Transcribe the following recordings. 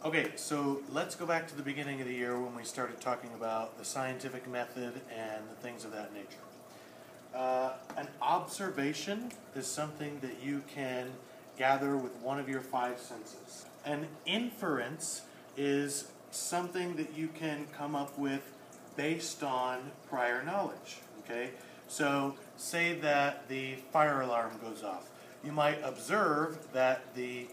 Okay, so let's go back to the beginning of the year when we started talking about the scientific method and things of that nature. An observation is something that you can gather with one of your five senses. An inference is something that you can come up with based on prior knowledge. Okay, so say that the fire alarm goes off. You might observe that the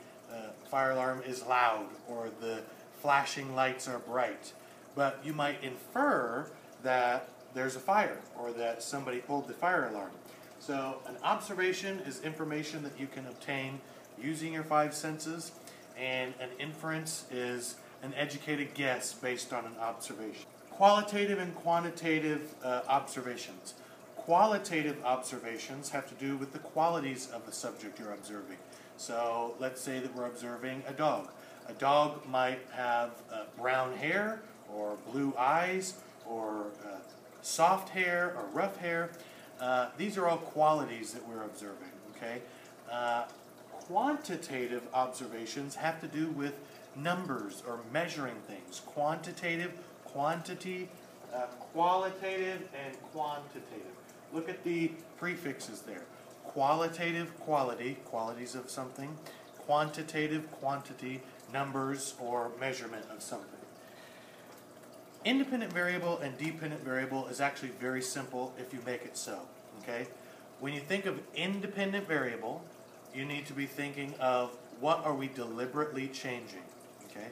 fire alarm is loud or the flashing lights are bright, but you might infer that there's a fire or that somebody pulled the fire alarm. So an observation is information that you can obtain using your five senses, and an inference is an educated guess based on an observation. Qualitative and quantitative observations. Qualitative observations have to do with the qualities of the subject you're observing. So let's say that we're observing a dog. A dog might have brown hair or blue eyes or soft hair or rough hair. These are all qualities that we're observing. Okay. Quantitative observations have to do with numbers or measuring things. Quantitative, quantity, qualitative, and quantitative. Look at the prefixes there. Qualitative, quality, qualities of something. Quantitative, quantity, numbers or measurement of something. Independent variable and dependent variable is actually very simple if you make it so. Okay? When you think of independent variable, you need to be thinking of what are we deliberately changing. Okay?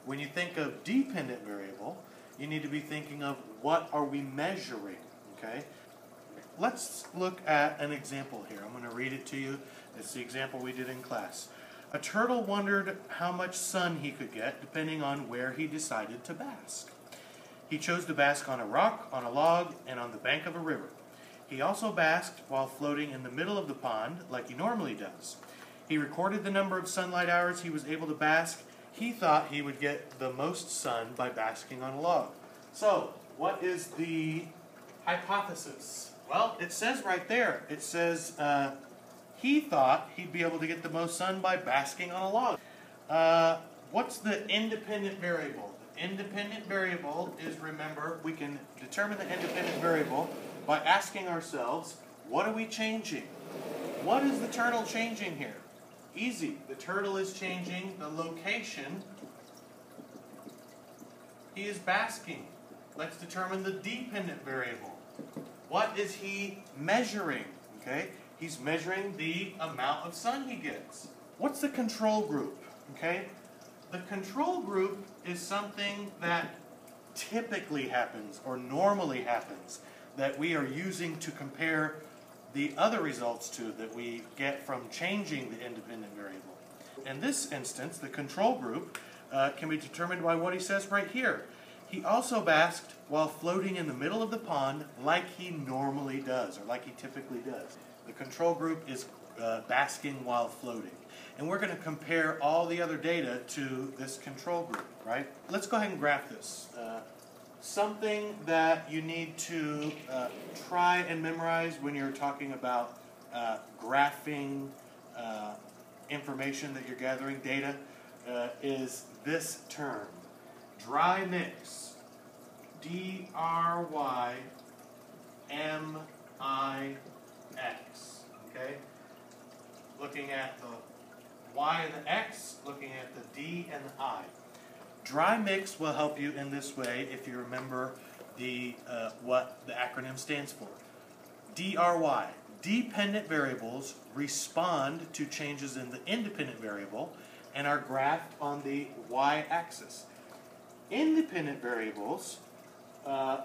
When you think of dependent variable, you need to be thinking of what are we measuring. Okay? Let's look at an example here. I'm going to read it to you. It's the example we did in class. A turtle wondered how much sun he could get depending on where he decided to bask. He chose to bask on a rock, on a log, and on the bank of a river. He also basked while floating in the middle of the pond like he normally does. He recorded the number of sunlight hours he was able to bask. He thought he would get the most sun by basking on a log. So, what is the hypothesis? Well, it says right there, it says he thought he'd be able to get the most sun by basking on a log. What's the independent variable? The independent variable is, remember, we can determine the independent variable by asking ourselves, what are we changing? What is the turtle changing here? Easy. The turtle is changing the location he is basking. Let's determine the dependent variable. What is he measuring? Okay, he's measuring the amount of sun he gets. What's the control group? Okay, the control group is something that typically happens or normally happens that we are using to compare the other results to that we get from changing the independent variable. In this instance, the control group can be determined by what he says right here. He also basked while floating in the middle of the pond like he normally does, or like he typically does. The control group is basking while floating. And we're going to compare all the other data to this control group, right? Let's go ahead and graph this. Something that you need to try and memorize when you're talking about graphing information that you're gathering, data, is this term. Dry mix, D-R-Y-M-I-X, okay? Looking at the Y and the X, looking at the D and the I. Dry mix will help you in this way if you remember the what the acronym stands for. DRY, dependent variables respond to changes in the independent variable and are graphed on the y-axis. Independent variables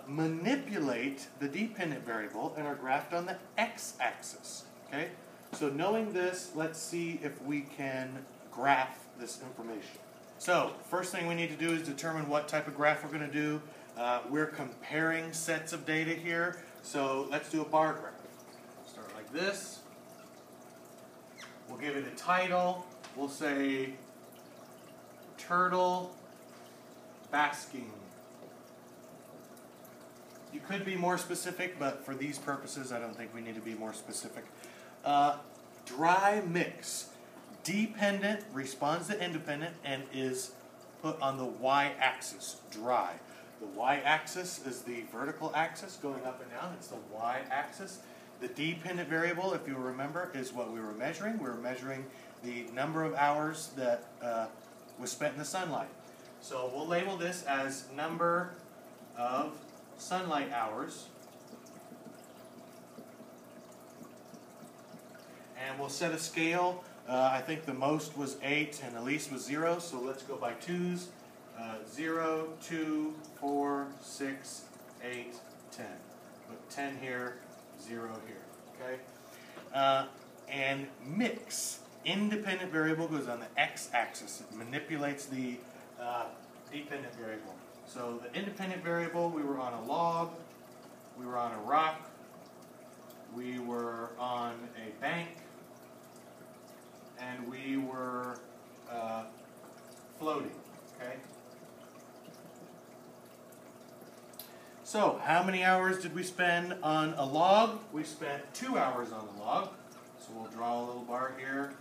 manipulate the dependent variable and are graphed on the x-axis. Okay? So knowing this, let's see if we can graph this information. So, first thing we need to do is determine what type of graph we're going to do. We're comparing sets of data here, so let's do a bar graph. Start like this. We'll give it a title. We'll say turtle basking. You could be more specific, but for these purposes, I don't think we need to be more specific. Dry mix. Dependent responds to independent and is put on the y-axis, dry. The y-axis is the vertical axis going up and down. It's the y-axis. The dependent variable, if you remember, is what we were measuring. We were measuring the number of hours that was spent in the sunlight. So we'll label this as number of sunlight hours. And we'll set a scale. I think the most was 8 and the least was 0, so let's go by 2s. 0, 2, 4, 6, 8, 10. Put 10 here, 0 here. Okay? And mix. Independent variable goes on the x-axis. It manipulates the dependent variable. So the independent variable, we were on a log, we were on a rock, we were on a bank, and we were floating. Okay? So, how many hours did we spend on a log? We spent 2 hours on the log. So we'll draw a little bar here,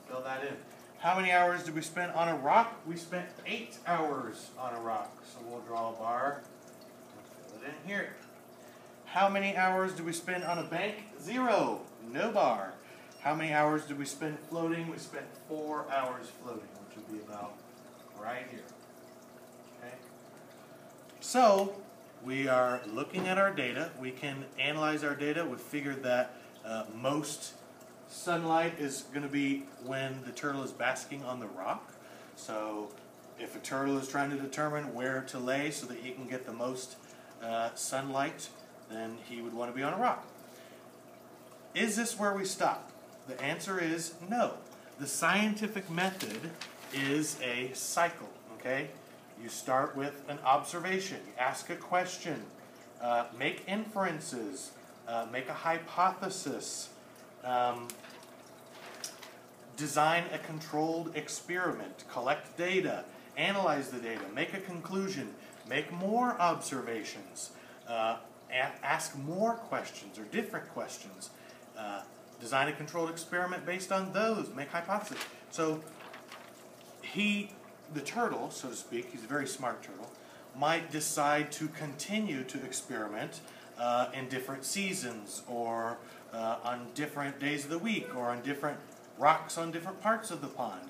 fill that in. How many hours did we spend on a rock? We spent 8 hours on a rock. So we'll draw a bar and fill it in here. How many hours did we spend on a bank? 0. No bar. How many hours did we spend floating? We spent 4 hours floating, which would be about right here. Okay? So, we are looking at our data. We can analyze our data. We figured that most sunlight is going to be when the turtle is basking on the rock. So if a turtle is trying to determine where to lay so that he can get the most sunlight, then he would want to be on a rock. Is this where we stop? The answer is no. The scientific method is a cycle, okay? You start with an observation, you ask a question, make inferences, make a hypothesis, design a controlled experiment, collect data, analyze the data, make a conclusion, make more observations, ask more questions or different questions, design a controlled experiment based on those, make hypotheses. So the turtle, so to speak, he's a very smart turtle, might decide to continue to experiment in different seasons or on different days of the week or on different rocks on different parts of the pond.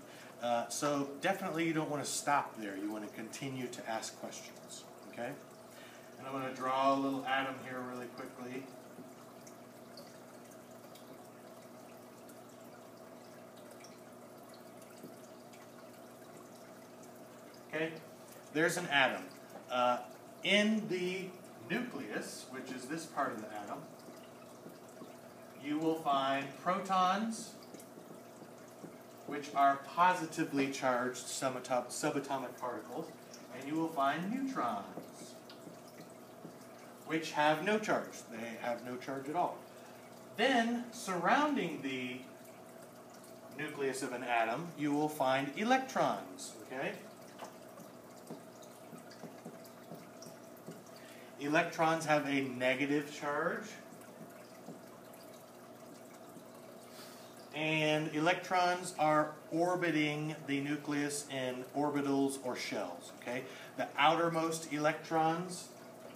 So definitely you don't want to stop there. You want to continue to ask questions. Okay? And I'm going to draw a little atom here really quickly. Okay, there's an atom. In the nucleus, which is this part of the atom, you will find protons, which are positively charged subatomic particles, and you will find neutrons, which have no charge. They have no charge at all. Then, surrounding the nucleus of an atom, you will find electrons, okay? Electrons have a negative charge, and electrons are orbiting the nucleus in orbitals or shells. Okay, the outermost electrons,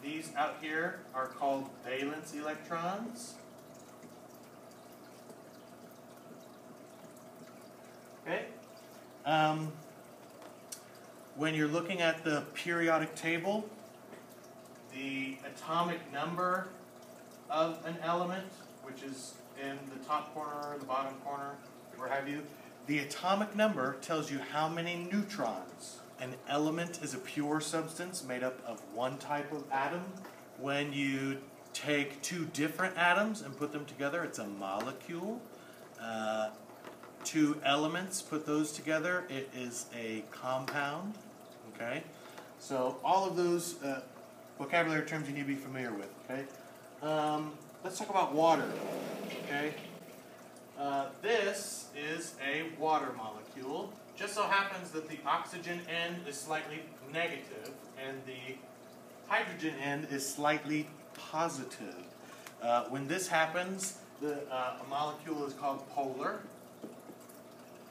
these out here, are called valence electrons. Okay, when you're looking at the periodic table, the atomic number of an element, which is in the top corner, the bottom corner, where have you, the atomic number tells you how many neutrons. An element is a pure substance made up of one type of atom. When you take two different atoms and put them together, it's a molecule. Two elements, put those together, it is a compound. Okay? So all of those vocabulary terms you need to be familiar with, okay? Let's talk about water, okay? This is a water molecule. Just so happens that the oxygen end is slightly negative and the hydrogen end is slightly positive. When this happens, a molecule is called polar,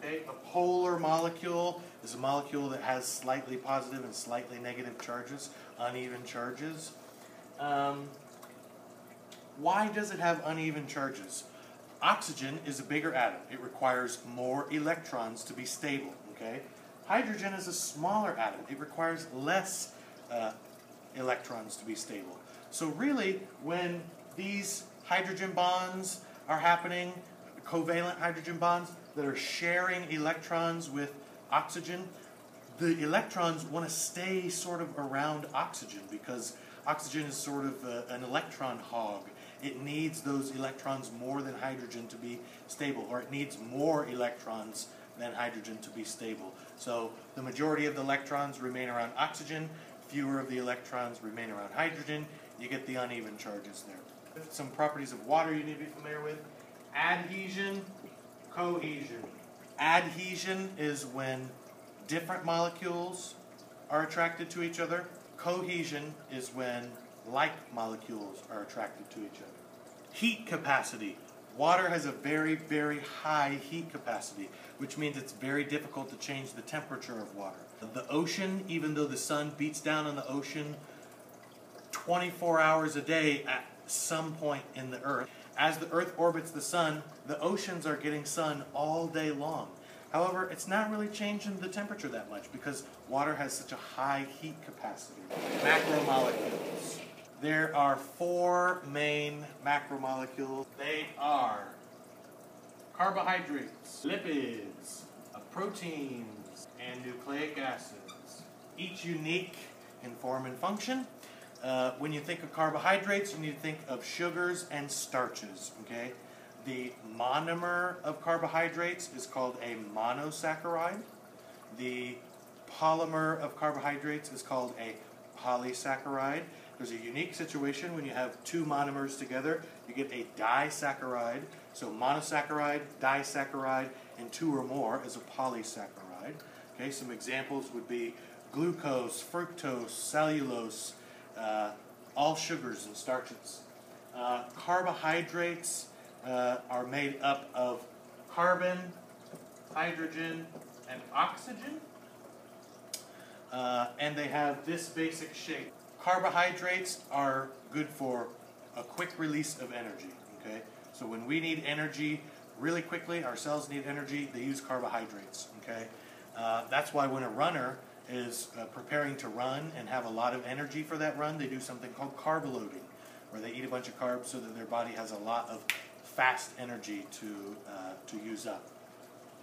Okay, a polar molecule is a molecule that has slightly positive and slightly negative charges, uneven charges. Why does it have uneven charges? Oxygen is a bigger atom. It requires more electrons to be stable. Okay? Hydrogen is a smaller atom. It requires less electrons to be stable. So really, when these hydrogen bonds are happening, covalent hydrogen bonds that are sharing electrons with oxygen, the electrons want to stay sort of around oxygen because oxygen is sort of an electron hog. It needs those electrons more than hydrogen to be stable, or it needs more electrons than hydrogen to be stable. So the majority of the electrons remain around oxygen, fewer of the electrons remain around hydrogen. You get the uneven charges there. Some properties of water you need to be familiar with. Adhesion, cohesion. Adhesion is when different molecules are attracted to each other. Cohesion is when like molecules are attracted to each other. Heat capacity. Water has a very, very high heat capacity, which means it's very difficult to change the temperature of water. The ocean, even though the sun beats down on the ocean 24 hours a day at some point in the Earth, as the Earth orbits the sun, the oceans are getting sun all day long. However, it's not really changing the temperature that much because water has such a high heat capacity. Macromolecules. There are 4 main macromolecules. They are carbohydrates, lipids, proteins, and nucleic acids. Each unique in form and function. When you think of carbohydrates, you need to think of sugars and starches. Okay? The monomer of carbohydrates is called a monosaccharide. The polymer of carbohydrates is called a polysaccharide. There's a unique situation when you have 2 monomers together, you get a disaccharide. So monosaccharide, disaccharide, and 2 or more is a polysaccharide. Okay, some examples would be glucose, fructose, cellulose, all sugars and starches. Carbohydrates are made up of carbon, hydrogen, and oxygen. And they have this basic shape. Carbohydrates are good for a quick release of energy. Okay? So when we need energy really quickly, our cells need energy, they use carbohydrates. Okay? That's why when a runner is preparing to run and have a lot of energy for that run, they do something called carb loading, where they eat a bunch of carbs so that their body has a lot of fast energy to use up.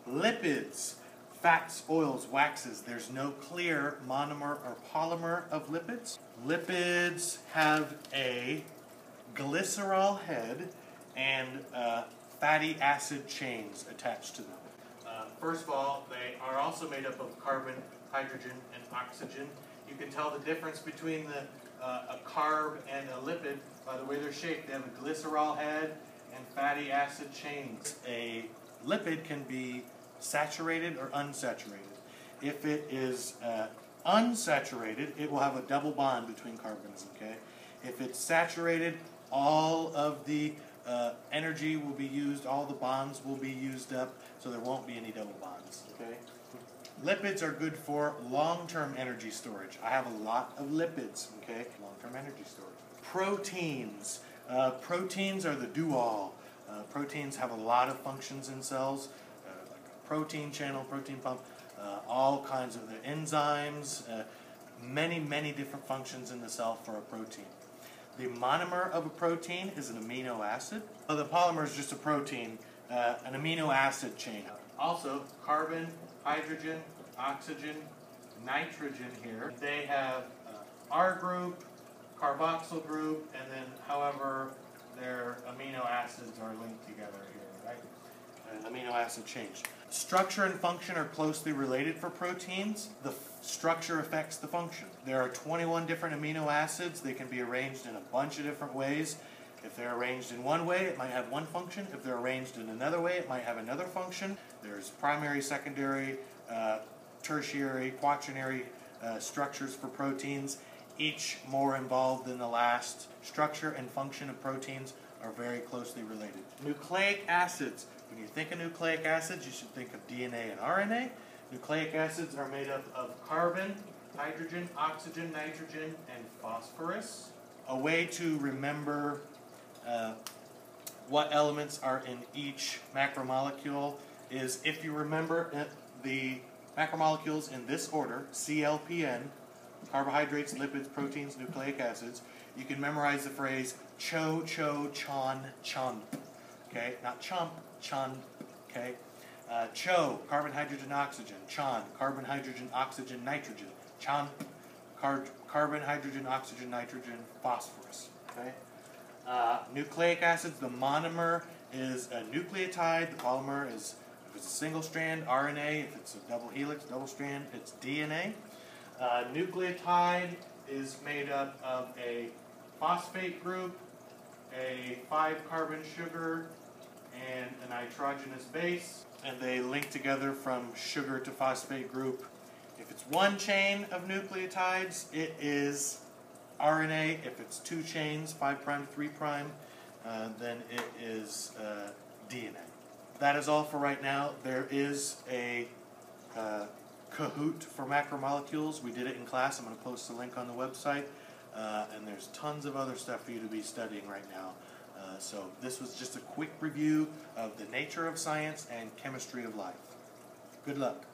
Lipids, fats, oils, waxes. There's no clear monomer or polymer of lipids. Lipids have a glycerol head and fatty acid chains attached to them. First of all, they are also made up of carbon, hydrogen, and oxygen. You can tell the difference between a carb and a lipid by the way they're shaped. They have a glycerol head and fatty acid chains. A lipid can be saturated or unsaturated. If it is unsaturated, it will have a double bond between carbons. Okay. If it's saturated, all of the energy will be used, all the bonds will be used up, so there won't be any double bonds. Okay. Lipids are good for long-term energy storage. I have a lot of lipids. Okay. Long-term energy storage. Proteins. Proteins are the do-all. Proteins have a lot of functions in cells, like a protein channel, protein pump, all kinds of the enzymes, many different functions in the cell for a protein. The monomer of a protein is an amino acid. The polymer is just a protein, an amino acid chain. Also, carbon, hydrogen, oxygen, nitrogen here. They have R group, carboxyl group, and then however their amino acids are linked together here, right? Amino acid change. Structure and function are closely related for proteins. The structure affects the function. There are 21 different amino acids. They can be arranged in a bunch of different ways. If they're arranged in one way, it might have one function. If they're arranged in another way, it might have another function. There's primary, secondary, tertiary, quaternary structures for proteins, each more involved than the last. Structure and function of proteins are very closely related. Nucleic acids. When you think of nucleic acids, you should think of DNA and RNA. Nucleic acids are made up of carbon, hydrogen, oxygen, nitrogen, and phosphorus. A way to remember what elements are in each macromolecule is if you remember the macromolecules in this order, CLPN, carbohydrates, lipids, proteins, nucleic acids, you can memorize the phrase cho, cho, chon, chon. Okay, not chomp, chon. Okay, cho, carbon, hydrogen, oxygen. Chon, carbon, hydrogen, oxygen, nitrogen. Chon, carbon, hydrogen, oxygen, nitrogen, phosphorus. Okay. Nucleic acids, the monomer is a nucleotide. The polymer is, if it's a single strand, RNA. If it's a double helix, double strand, it's DNA. Nucleotide is made up of a phosphate group, a 5-carbon sugar, and a nitrogenous base, and they link together from sugar to phosphate group. If it's one chain of nucleotides, it is RNA. If it's 2 chains, 5' to 3', then it is DNA. That is all for right now. There is a Kahoot for macromolecules. We did it in class. I'm going to post the link on the website. And there's tons of other stuff for you to be studying right now. So this was just a quick review of the nature of science and chemistry of life. Good luck.